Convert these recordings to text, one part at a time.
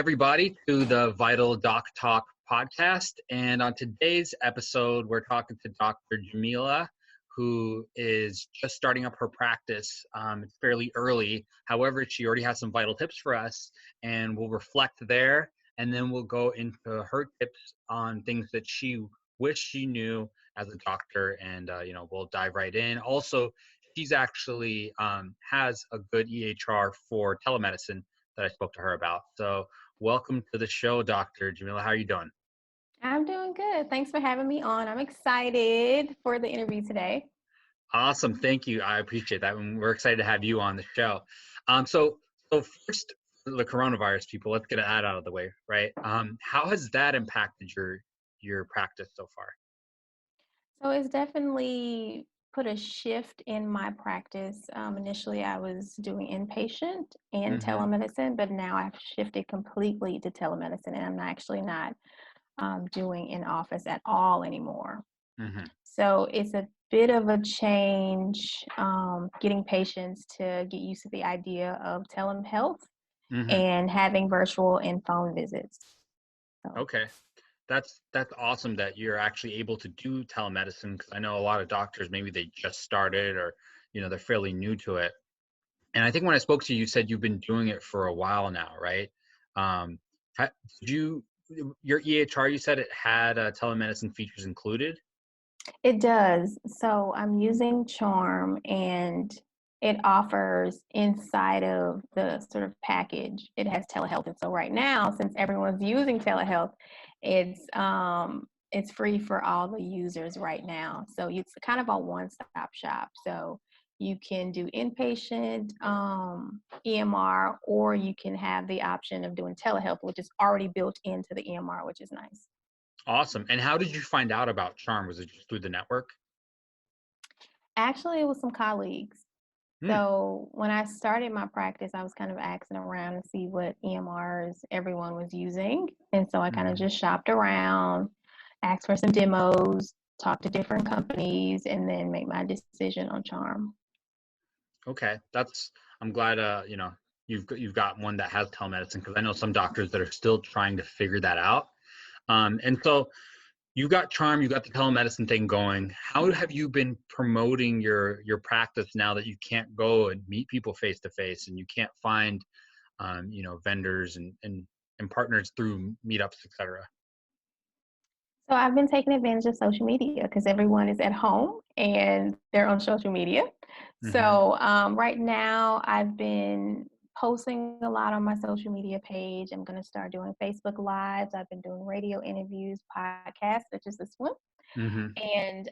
everybody, to the Vital Doc Talk podcast. And on today's episode, we're talking to Dr. Jameelah, who is just starting up her practice. It's fairly early. However, she already has some vital tips for us, and we'll reflect there. And then we'll go into her tips on things that she wished she knew as a doctor. And, we'll dive right in. Also, she's actually has a good EHR for telemedicine that I spoke to her about. So welcome to the show, Dr. Jameelah. How are you doing? I'm doing good. Thanks for having me on. I'm excited for the interview today. Awesome. Thank you. I appreciate that. And we're excited to have you on the show. So first, the coronavirus, people, let's get that out of the way, right? How has that impacted your practice so far? So it's definitely put a shift in my practice. Initially, I was doing inpatient and telemedicine, but now I've shifted completely to telemedicine, and I'm actually not doing in office at all anymore. So it's a bit of a change getting patients to get used to the idea of telehealth and having virtual and phone visits. So. Okay. That's awesome that you're actually able to do telemedicine, because I know a lot of doctors, maybe they just started or, they're fairly new to it. And I think when I spoke to you, you said you've been doing it for a while now, right? Your EHR, you said it had telemedicine features included? It does. So I'm using Charm, and it offers inside of the sort of package, it has telehealth. And so right now, since everyone's using telehealth, it's free for all the users right now. So it's kind of a one-stop shop. So you can do inpatient EMR, or you can have the option of doing telehealth, which is already built into the EMR, which is nice. Awesome. And how did you find out about Charm? Was it just through the network? Actually, it was some colleagues. So when I started my practice, I was kind of asking around to see what EMRs everyone was using. And so I kind of just shopped around, asked for some demos, talked to different companies, and then made my decision on Charm. Okay. I'm glad, you've got one that has telemedicine, because I know some doctors that are still trying to figure that out. And so you got Charm, you got the telemedicine thing going. How have you been promoting your practice now that you can't go and meet people face to face, and you can't find, vendors and partners through meetups, et cetera? So I've been taking advantage of social media because everyone is at home and they're on social media. So right now I've been posting a lot on my social media page. I'm going to start doing Facebook Lives. I've been doing radio interviews, podcasts, such as this one, and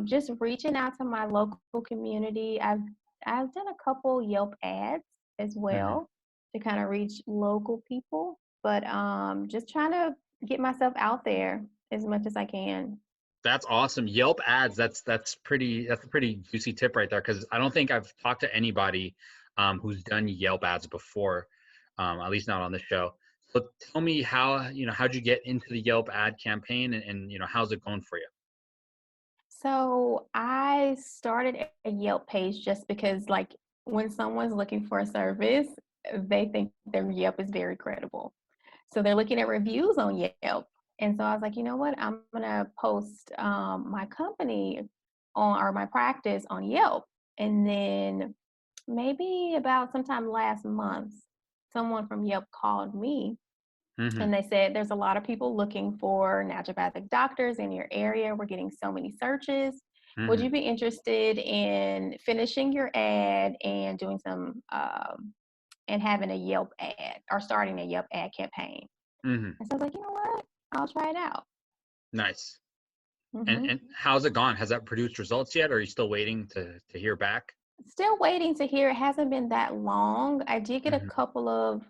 just reaching out to my local community. I've done a couple Yelp ads as well to kind of reach local people, but just trying to get myself out there as much as I can. That's awesome. Yelp ads. That's a pretty juicy tip right there, because I don't think I've talked to anybody who's done Yelp ads before, at least not on the show. So tell me how'd you get into the Yelp ad campaign, and how's it going for you? So I started a Yelp page just because, like, when someone's looking for a service, they think their Yelp is very credible. So they're looking at reviews on Yelp. And so I was like, you know what, I'm going to post my company or my practice on Yelp. And then maybe about sometime last month, someone from Yelp called me and they said, there's a lot of people looking for naturopathic doctors in your area. We're getting so many searches. Would you be interested in finishing your ad and doing some, and having a Yelp ad or starting a Yelp ad campaign? And so I was like, you know what? I'll try it out. Nice. And how's it gone? Has that produced results yet, or are you still waiting to hear back? Still waiting to hear. It hasn't been that long. I did get a couple of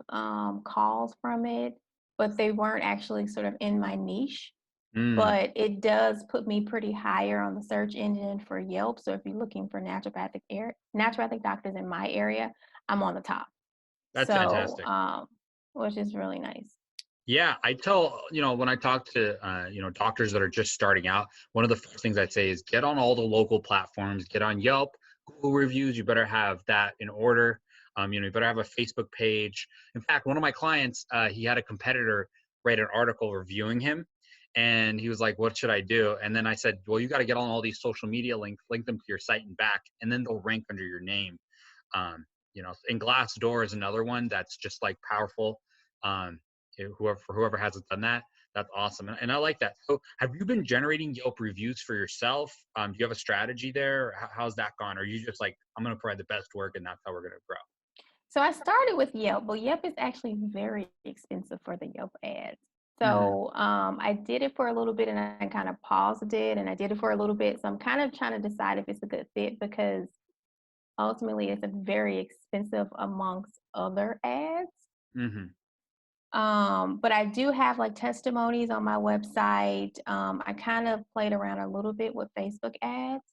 calls from it, but they weren't actually sort of in my niche. But it does put me pretty higher on the search engine for Yelp. So if you're looking for naturopathic doctors in my area, I'm on the top. That's fantastic. Which is really nice. Yeah, I tell, when I talk to, doctors that are just starting out, one of the first things I'd say is get on all the local platforms, get on Yelp, Google reviews. You better have that in order. You better have a Facebook page. In fact, one of my clients, he had a competitor write an article reviewing him, and he was like, "What should I do?" And then I said, "Well, you got to get on all these social media links, link them to your site and back, and then they'll rank under your name." And Glassdoor is another one that's just like powerful. Um, whoever hasn't done that, that's awesome, and I like that. So, have you been generating Yelp reviews for yourself? Do you have a strategy there? Or how's that gone? Or are you just like, I'm going to provide the best work, and that's how we're going to grow? So I started with Yelp, but Yelp is actually very expensive for the Yelp ads. Hmm. So I did it for a little bit and I kind of paused it and I did it for a little bit. So I'm kind of trying to decide if it's a good fit because ultimately it's a very expensive amongst other ads. Hmm. But I do have like testimonies on my website. I kind of played around a little bit with Facebook ads.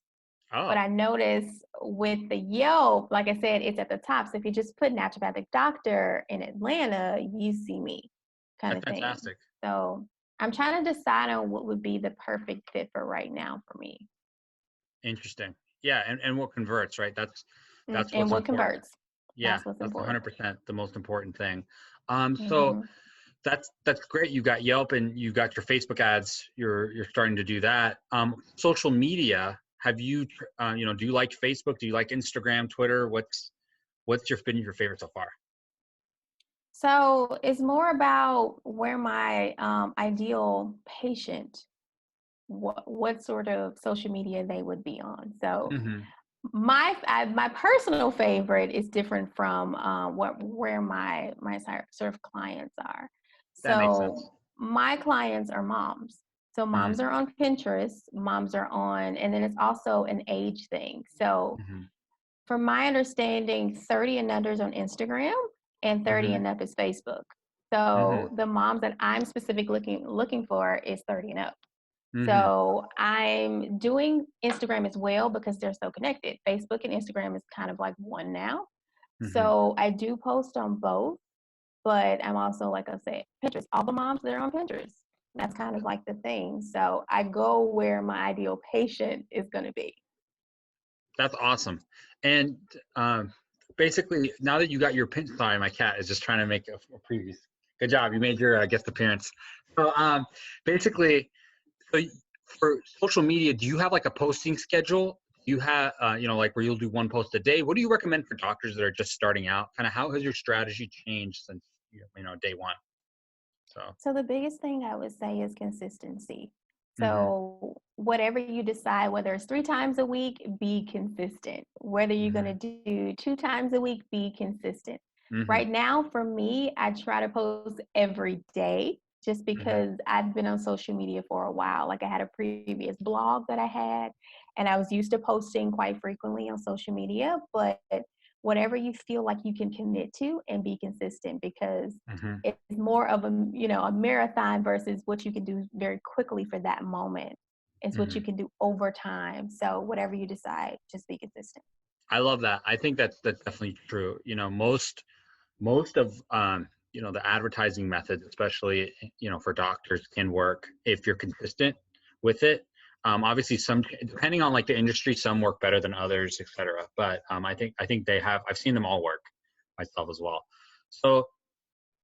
But Oh, I noticed with the Yelp, like I said, it's at the top. So if you just put naturopathic doctor in Atlanta, you see me kind that's of thing. fantastic. So I'm trying to decide on what would be the perfect fit for right now for me. Interesting. Yeah, and what converts, right? That's And what's what important. converts. Yeah, That's what's that's important. 100% the most important thing. So Hmm. that's great. You got Yelp and you got your Facebook ads. You're starting to do that. Social media. Have you do you like Facebook? Do you like Instagram, Twitter? What's been your favorite so far? So it's more about where my ideal patient, what sort of social media they would be on. So Hmm. my personal favorite is different from where my sort of clients are. That makes So sense. my clients are moms. So moms are on Pinterest, moms are on, and then it's also an age thing. So Mm-hmm. from my understanding, 30 and under is on Instagram and 30 Hmm. and up is Facebook. Hmm. So the moms that I'm specifically looking for is 30 and up. Hmm. So I'm doing Instagram as well because they're so connected. Facebook and Instagram is kind of like one now. Hmm. So I do post on both, but I'm also, like I said, Pinterest. All the moms, they're on Pinterest. That's kind of like the thing. So I go where my ideal patient is going to be. That's awesome. And basically, now that you got your pin, sorry, my cat is just trying to make a previous. Good job, you made your guest appearance. So basically, so for social media, do you have like a posting schedule? You have, like where you'll do one post a day. What do you recommend for doctors that are just starting out? Kind of how has your strategy changed since day one? So. So the biggest thing I would say is consistency. Hmm. So whatever you decide, whether it's 3 times a week, be consistent. Whether you're going Hmm. to do 2 times a week, be consistent. Hmm. Right now, for me, I try to post every day just Hmm. because I've been on social media for a while. Like I had a previous blog that I had, and I was used to posting quite frequently on social media, but whatever you feel like you can commit to and be consistent because Hmm. it's more of a marathon versus what you can do very quickly for that moment. It's what you Hmm. can do over time. So whatever you decide, just be consistent. I love that. I think that's definitely true. Most of the advertising methods, especially for doctors, can work if you're consistent with it. Obviously, some depending on like the industry, some work better than others, etc. But I think they have. I've seen them all work myself as well. So,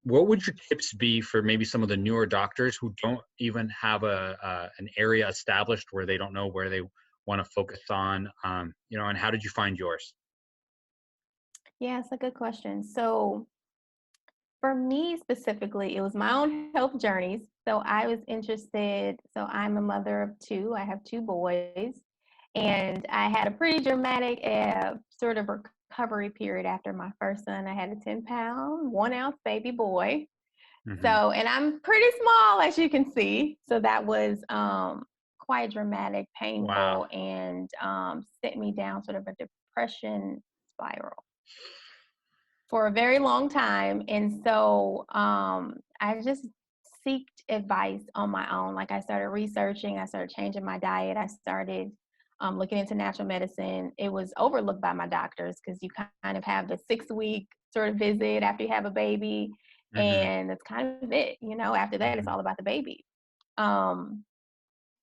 what would your tips be for maybe some of the newer doctors who don't even have an area established where they don't know where they want to focus on? And how did you find yours? Yeah, it's a good question. So for me specifically, it was my own health journeys. So I was interested. So I'm a mother of two. I have two boys, and I had a pretty dramatic sort of recovery period after my first son. I had a 10-pound, 1 ounce baby boy. Hmm. So, and I'm pretty small, as you can see. So that was quite dramatic, Wow. painful, and sent me down sort of a depression spiral for a very long time. And so I just seeked advice on my own. Like I started researching, I started changing my diet, I started looking into natural medicine. It was overlooked by my doctors because you kind of have the 6 week sort of visit after you have a baby, Hmm. and that's kind of it. After that, it's Hmm. all about the baby. Um,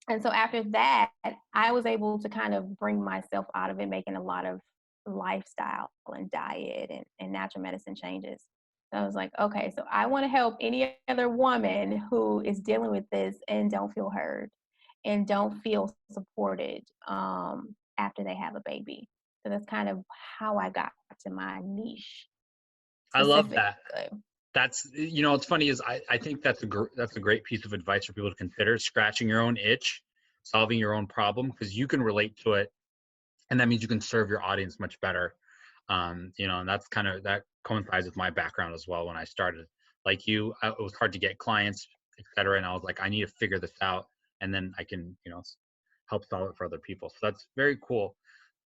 and so after that, I was able to kind of bring myself out of it, making a lot of lifestyle and diet and natural medicine changes. So I was like, okay, so I want to help any other woman who is dealing with this and don't feel heard and don't feel supported after they have a baby. So that's kind of how I got to my niche I love specifically. that. That's, what's funny is I think that's a great piece of advice for people to consider: scratching your own itch, solving your own problem, because you can relate to it, and that means you can serve your audience much better. And that's that coincides with my background as well. When I started, like you, it was hard to get clients, etc. And I was like, I need to figure this out, and then I can, help solve it for other people. So that's very cool.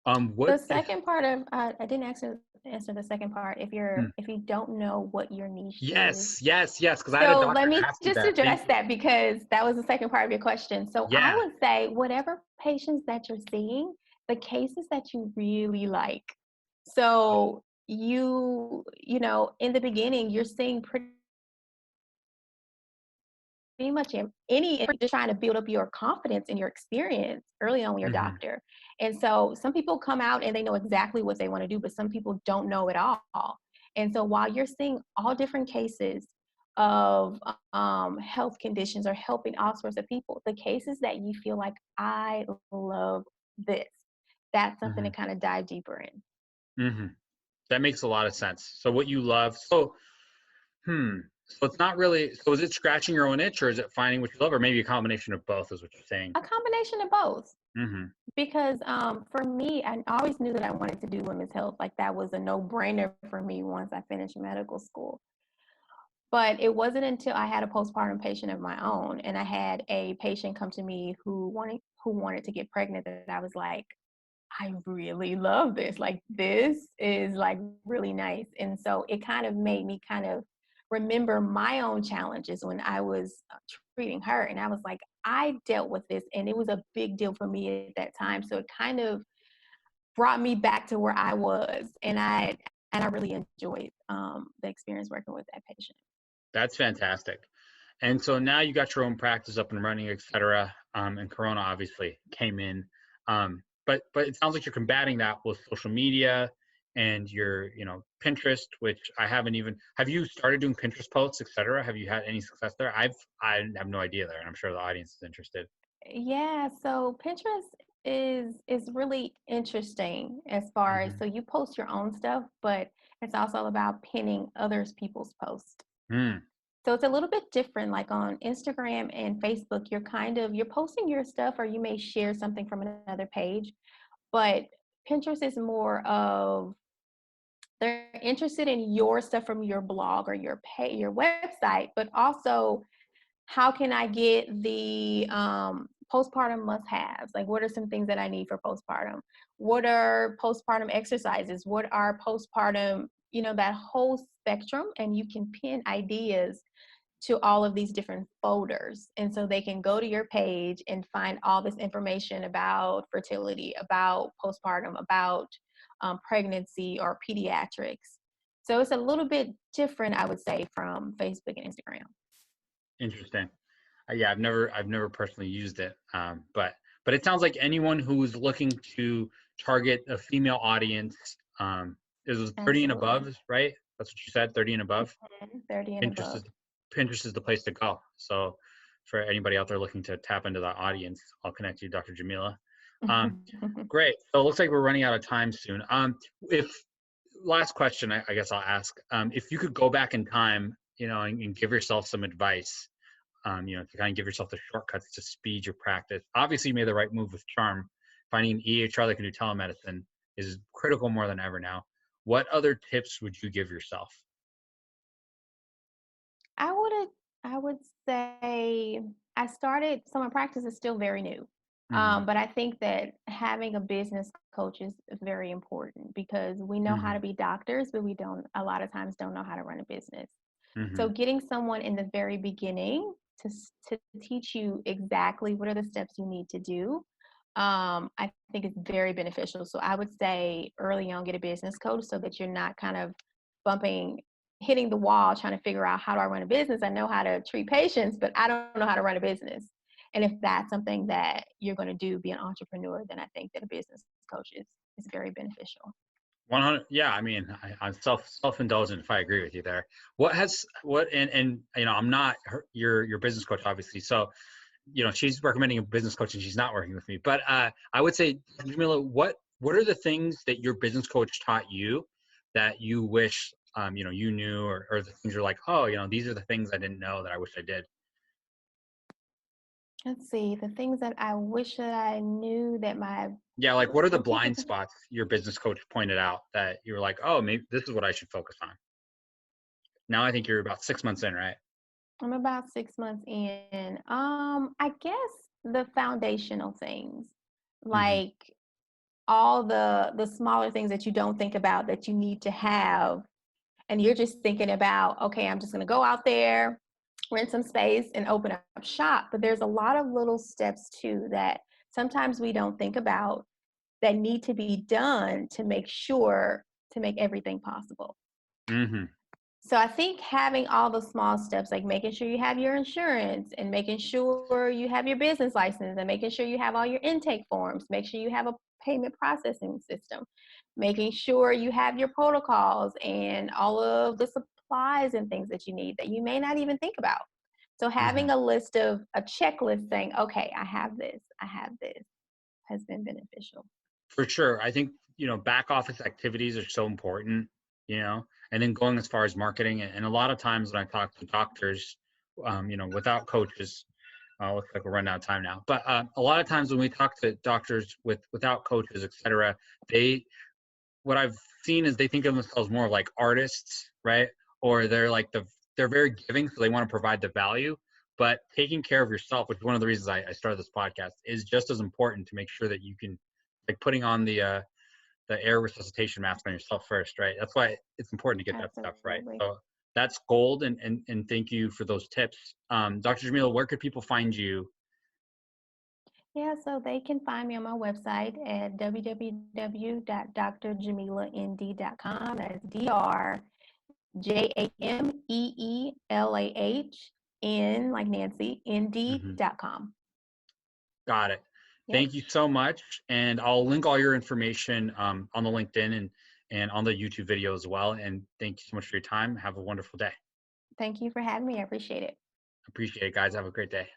What The if? second part of I didn't answer the second part. Hmm, If you don't know what your niche is, yes, yes, yes. Because I had a so let doctor me ask me just that. Thank address you. that because that was the second part of your question. So I Yeah. would say whatever patients that you're seeing, the cases that you really like. So in the beginning, you're seeing pretty much any just trying to build up your confidence and your experience early on with your Hmm. doctor. And so some people come out and they know exactly what they want to do, but some people don't know at all. And so while you're seeing all different cases of health conditions or helping all sorts of people, the cases that you feel like I love this, that's something to Hmm. kind of dive deeper in. Hmm. That makes a lot of sense. So what you love. So it's not really. So is it scratching your own itch, or is it finding what you love, or maybe a combination of both? Is what you're saying? A combination of both. Hmm. Because for me, I always knew that I wanted to do women's health. Like that was a no-brainer for me once I finished medical school. But it wasn't until I had a postpartum patient of my own, and I had a patient come to me who wanted to get pregnant, that I was like, I really love this. Like this is like really nice. And so it kind of made me kind of remember my own challenges when I was treating her. And I was like, I dealt with this and it was a big deal for me at that time. So it kind of brought me back to where I was. And I really enjoyed the experience working with that patient. That's fantastic. And so now you got your own practice up and running, et cetera. And Corona obviously came in. But it sounds like you're combating that with social media and your, Pinterest, which I haven't even. Have you started doing Pinterest posts, et cetera? Have you had any success there? I have no idea there, and I'm sure the audience is interested. Yeah, so Pinterest is really interesting as far as, Hmm. so you post your own stuff, but it's also about pinning others people's posts. Mm, So it's a little bit different. Like on Instagram and Facebook, you're posting your stuff or you may share something from another page, but Pinterest is more of they're interested in your stuff from your blog or your website, but also how can I get the postpartum must haves? Like, what are some things that I need for postpartum? What are postpartum exercises? What are postpartum, that whole spectrum? And you can pin ideas to all of these different folders. And so they can go to your page and find all this information about fertility, about postpartum, about pregnancy or pediatrics. So it's a little bit different, I would say, from Facebook and Instagram. interesting. Yeah, I've never personally used it, but it sounds like anyone who's looking to target a female audience, is 30 and Absolutely. above, right? That's what you said, 30 and above. 30 and Pinterest above. is Pinterest is the place to go. So for anybody out there looking to tap into that audience, I'll connect you, Dr. Jameelah. Um, Great. So it looks like we're running out of time soon. If Last question, I guess I'll ask, if you could go back in time, and give yourself some advice, to kind of give yourself the shortcuts to speed your practice. Obviously, you made the right move with Charm. Finding an EHR that can do telemedicine is critical more than ever now. What other tips would you give yourself? I would I would say so my practice is still very new. Hmm. But I think that having a business coach is very important because we know how Hmm. to be doctors, but we don't a lot of times don't know how to run a business. So Hmm. getting someone in the very beginning to teach you exactly what are the steps you need to do, I think is very beneficial. So I would say early on, get a business coach so that you're not kind of bumping, hitting the wall, trying to figure out how do I run a business. I know how to treat patients, but I don't know how to run a business. And if that's something that you're going to do, be an entrepreneur, then I think that a business coach is very beneficial. 100. Yeah, I mean, I'm self-indulgent if I agree with you there. And I'm not your business coach, obviously. So, she's recommending a business coach and she's not working with me. But I would say, Jameelah, what are the things that your business coach taught you that you wish you knew, or the things you're like, oh, these are the things I didn't know that I wish I did. Let's see, the things that I wish that I knew that my Yeah, like what are the repeat blind spots your business coach pointed out that you were like, oh, maybe this is what I should focus on. Now I think you're about 6 months in, right? I'm about 6 months in. I guess the foundational things, Mm-hmm. like all the smaller things that you don't think about that you need to have, and you're just thinking about, okay, I'm just going to go out there, rent some space, and open up shop. But there's a lot of little steps too that sometimes we don't think about that need to be done to make sure to make everything possible. Mm-hmm. So I think having all the small steps, like making sure you have your insurance and making sure you have your business license and making sure you have all your intake forms, make sure you have a payment processing system, making sure you have your protocols and all of the supplies and things that you need that you may not even think about. So Mm-hmm. having a checklist saying, okay, I have this has been beneficial. For sure. I think, back office activities are so important, and then going as far as marketing. And a lot of times when I talk to doctors, without coaches, looks like we're running out of time now. But a lot of times when we talk to doctors without coaches, et cetera, what I've seen is they think of themselves more like artists, right? Or they're very giving, so they want to provide the value. But taking care of yourself, which is one of the reasons I started this podcast, is just as important to make sure that you can, like putting on the air resuscitation mask on yourself first, right? That's why it's important to get that stuff right. Absolutely. So that's gold, and thank you for those tips. Dr. Jameelah, where could people find you? Yeah, so they can find me on my website at www.drjameelahnd.com. That's DRJAMEELAHN, like Nancy, Mhm. ND.com. Got it. Yep. Thank you so much, and I'll link all your information on the LinkedIn and on the YouTube video as well. And thank you so much for your time. Have a wonderful day. Thank you for having me. I appreciate it. Appreciate it, guys. Have a great day.